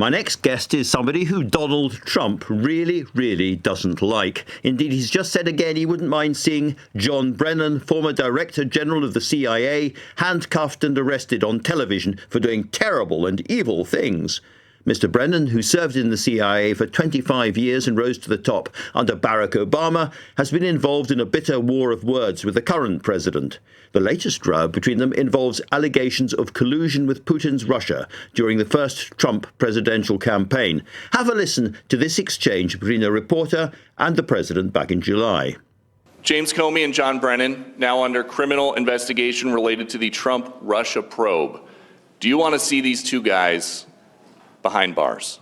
My next guest is somebody who Donald Trump really, really doesn't like. Indeed, he's just said again he wouldn't mind seeing John Brennan, former Director General of the CIA, handcuffed and arrested on television for doing terrible and evil things. Mr. Brennan, who served in the CIA for 25 years and rose to the top under Barack Obama, has been involved in a bitter war of words with the current president. The latest row between them involves allegations of collusion with Putin's Russia during the first Trump presidential campaign. Have a listen to this exchange between a reporter and the president back in July. James Comey and John Brennan, now under criminal investigation related to the Trump-Russia probe. Do you want to see these two guys behind bars?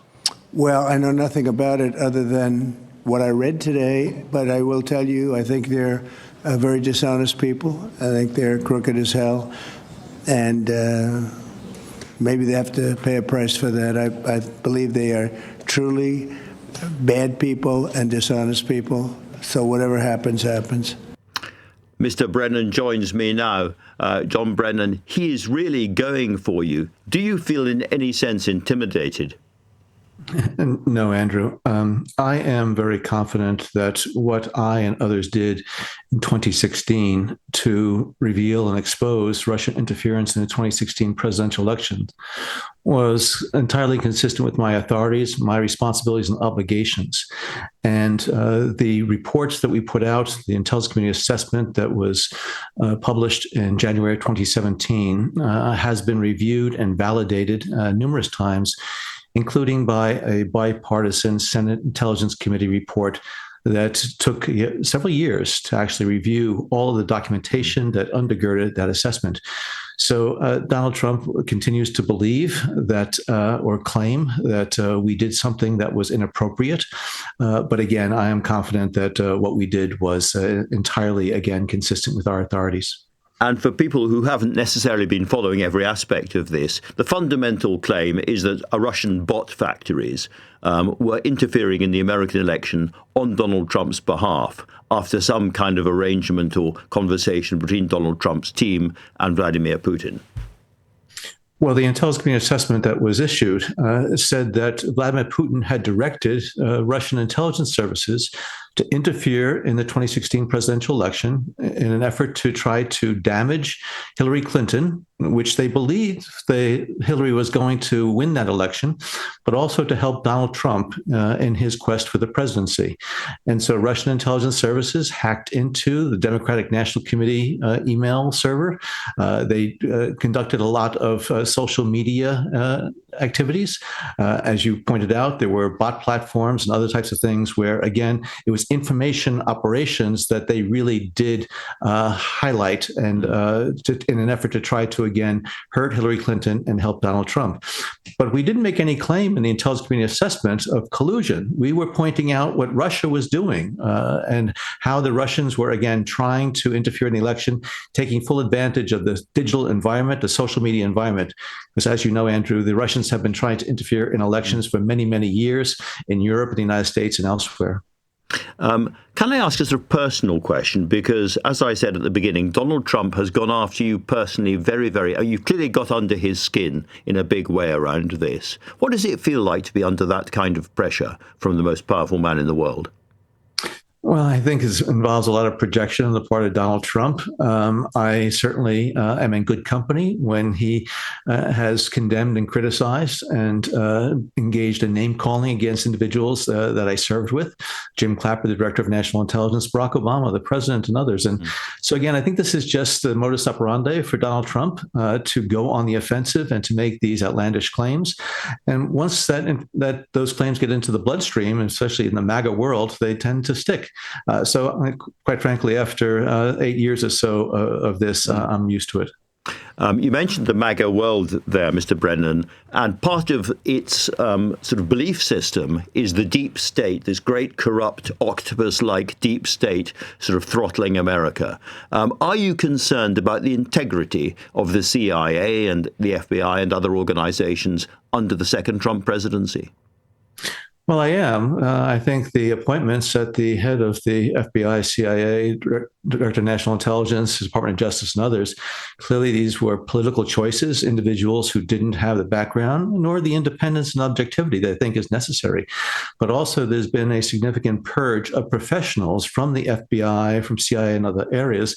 Well, I know nothing about it other than what I read today, but I will tell you, I think they're very dishonest people. I think they're crooked as hell, and maybe they have to pay a price for that. I believe they are truly bad people and dishonest people, so whatever happens, happens. Mr. Brennan joins me now. John Brennan, he is really going for you. Do you feel in any sense intimidated? No, Andrew. I am very confident that what I and others did in 2016 to reveal and expose Russian interference in the 2016 presidential election was entirely consistent with my authorities, my responsibilities and obligations. And the reports that we put out, the intelligence community assessment that was published in January 2017, has been reviewed and validated numerous times, including by a bipartisan Senate Intelligence Committee report that took several years to actually review all of the documentation that undergirded that assessment. So Donald Trump continues to believe that or claim that we did something that was inappropriate. But again, I am confident that what we did was entirely, again, consistent with our authorities. And for people who haven't necessarily been following every aspect of this, the fundamental claim is that Russian bot factories were interfering in the American election on Donald Trump's behalf after some kind of arrangement or conversation between Donald Trump's team and Vladimir Putin. Well, the intelligence community assessment that was issued said that Vladimir Putin had directed Russian intelligence services to interfere in the 2016 presidential election in an effort to try to damage Hillary Clinton, which they believed Hillary was going to win that election, but also to help Donald Trump in his quest for the presidency. And so Russian intelligence services hacked into the Democratic National Committee email server. They conducted a lot of social media activities. As you pointed out, there were bot platforms and other types of things where, again, it was information operations that they really did highlight and in an effort to try to, again, hurt Hillary Clinton and help Donald Trump. But we didn't make any claim in the intelligence community assessment of collusion. We were pointing out what Russia was doing and how the Russians were, again, trying to interfere in the election, taking full advantage of the digital environment, the social media environment. Because as you know, Andrew, the Russians have been trying to interfere in elections for many, many years in Europe, in the United States, and elsewhere. Can I ask as a personal question? Because, as I said at the beginning, Donald Trump has gone after you personally you've clearly got under his skin in a big way around this. What does it feel like to be under that kind of pressure from the most powerful man in the world? Well, I think it involves a lot of projection on the part of Donald Trump. I certainly am in good company when he has condemned and criticized and engaged in name-calling against individuals that I served with, Jim Clapper, the Director of National Intelligence, Barack Obama, the President, and others. And so, again, I think this is just the modus operandi for Donald Trump to go on the offensive and to make these outlandish claims. And once that those claims get into the bloodstream, especially in the MAGA world, they tend to stick. So, quite frankly, after 8 years or so of this, I'm used to it. You mentioned the MAGA world there, Mr. Brennan, and part of its sort of belief system is the deep state, this great corrupt octopus-like deep state sort of throttling America. Are you concerned about the integrity of the CIA and the FBI and other organizations under the second Trump presidency? Well, I am. I think the appointments at the head of the FBI, CIA, Director of National Intelligence, Department of Justice, and others, clearly these were political choices, individuals who didn't have the background nor the independence and objectivity that I think is necessary. But also, there's been a significant purge of professionals from the FBI, from CIA, and other areas,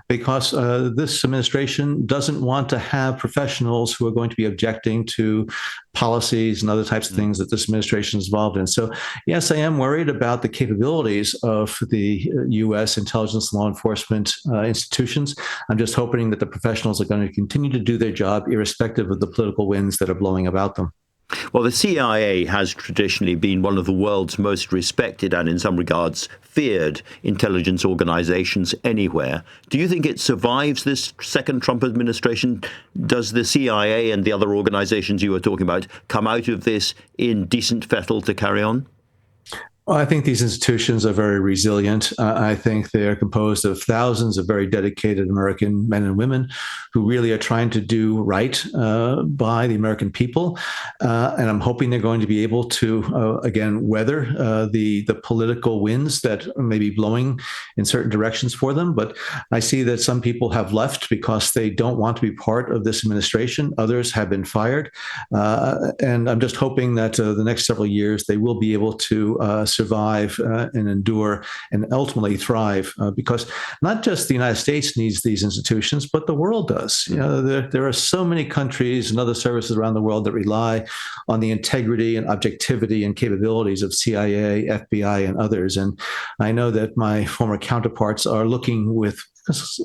because this administration doesn't want to have professionals who are going to be objecting to policies and other types of things that this administration is involved in. So, yes, I am worried about the capabilities of the U.S. intelligence and law enforcement institutions. I'm just hoping that the professionals are going to continue to do their job, irrespective of the political winds that are blowing about them. Well, the CIA has traditionally been one of the world's most respected and, in some regards, feared intelligence organizations anywhere. Do you think it survives this second Trump administration? Does the CIA and the other organizations you were talking about come out of this in decent fettle to carry on? Well, I think these institutions are very resilient. I think they're composed of thousands of very dedicated American men and women who really are trying to do right by the American people. And I'm hoping they're going to be able to, again, weather the political winds that may be blowing in certain directions for them. But I see that some people have left because they don't want to be part of this administration. Others have been fired. And I'm just hoping that the next several years they will be able to survive and endure and ultimately thrive, because not just the United States needs these institutions, but the world does. You know, there are so many countries and other services around the world that rely on the integrity and objectivity and capabilities of CIA, FBI, and others. And I know that my former counterparts are looking with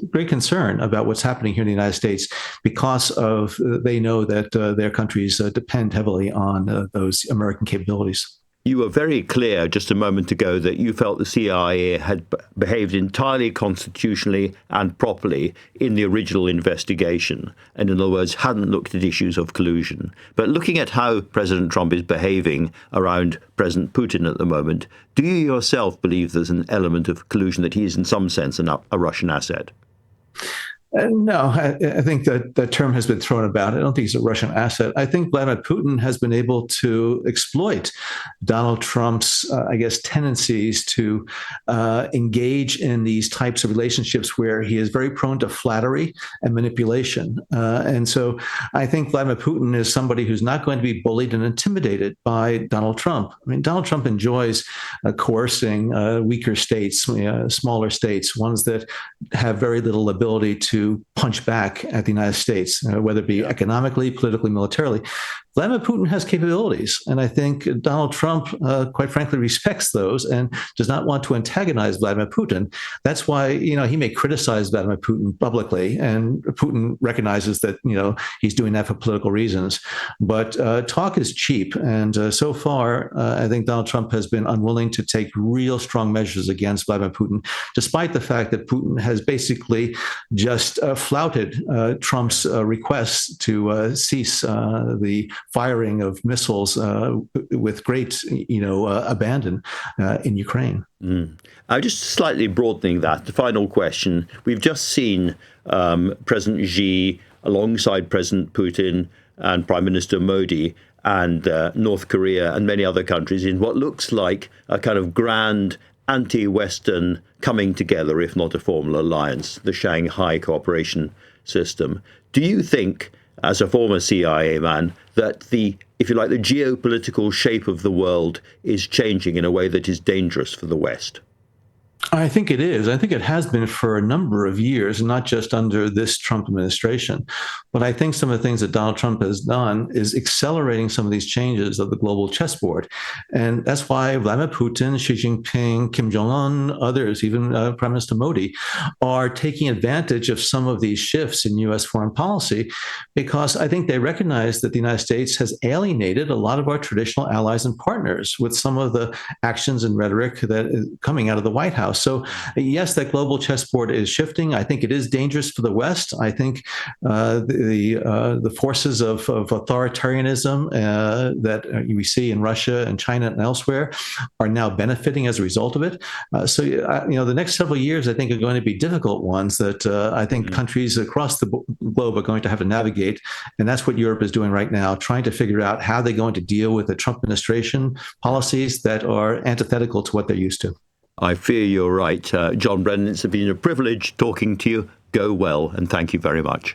great concern about what's happening here in the United States, because of they know that their countries depend heavily on those American capabilities. You were very clear just a moment ago that you felt the CIA had behaved entirely constitutionally and properly in the original investigation, and in other words, hadn't looked at issues of collusion. But looking at how President Trump is behaving around President Putin at the moment, do you yourself believe there's an element of collusion, that he is in some sense a Russian asset? No, I think that that term has been thrown about. I don't think he's a Russian asset. I think Vladimir Putin has been able to exploit Donald Trump's, tendencies to engage in these types of relationships where he is very prone to flattery and manipulation. And so I think Vladimir Putin is somebody who's not going to be bullied and intimidated by Donald Trump. I mean, Donald Trump enjoys coercing weaker states, smaller states, ones that have very little ability to punch back at the United States, whether it be economically, politically, militarily. Vladimir Putin has capabilities, and I think Donald Trump, quite frankly, respects those and does not want to antagonize Vladimir Putin. That's why, he may criticize Vladimir Putin publicly, and Putin recognizes that, he's doing that for political reasons. But talk is cheap, and so far, I think Donald Trump has been unwilling to take real strong measures against Vladimir Putin, despite the fact that Putin has basically just flouted Trump's requests to cease the firing of missiles with great, abandon in Ukraine. Just slightly broadening that, the final question. We've just seen President Xi alongside President Putin and Prime Minister Modi and North Korea and many other countries in what looks like a kind of grand anti-Western coming together, if not a formal alliance, the Shanghai Cooperation System. Do you think, as a former CIA man, that the geopolitical shape of the world is changing in a way that is dangerous for the West? I think it is. I think it has been for a number of years, not just under this Trump administration. But I think some of the things that Donald Trump has done is accelerating some of these changes of the global chessboard. And that's why Vladimir Putin, Xi Jinping, Kim Jong-un, others, even Prime Minister Modi, are taking advantage of some of these shifts in U.S. foreign policy, because I think they recognize that the United States has alienated a lot of our traditional allies and partners with some of the actions and rhetoric that is coming out of the White House. House. So yes, that global chessboard is shifting. I think it is dangerous for the West. I think the forces of authoritarianism that we see in Russia and China and elsewhere are now benefiting as a result of it. The next several years, I think, are going to be difficult ones that I think countries across the globe are going to have to navigate. And that's what Europe is doing right now, trying to figure out how they're going to deal with the Trump administration policies that are antithetical to what they're used to. I fear you're right. John Brennan, it's been a privilege talking to you. Go well, and thank you very much.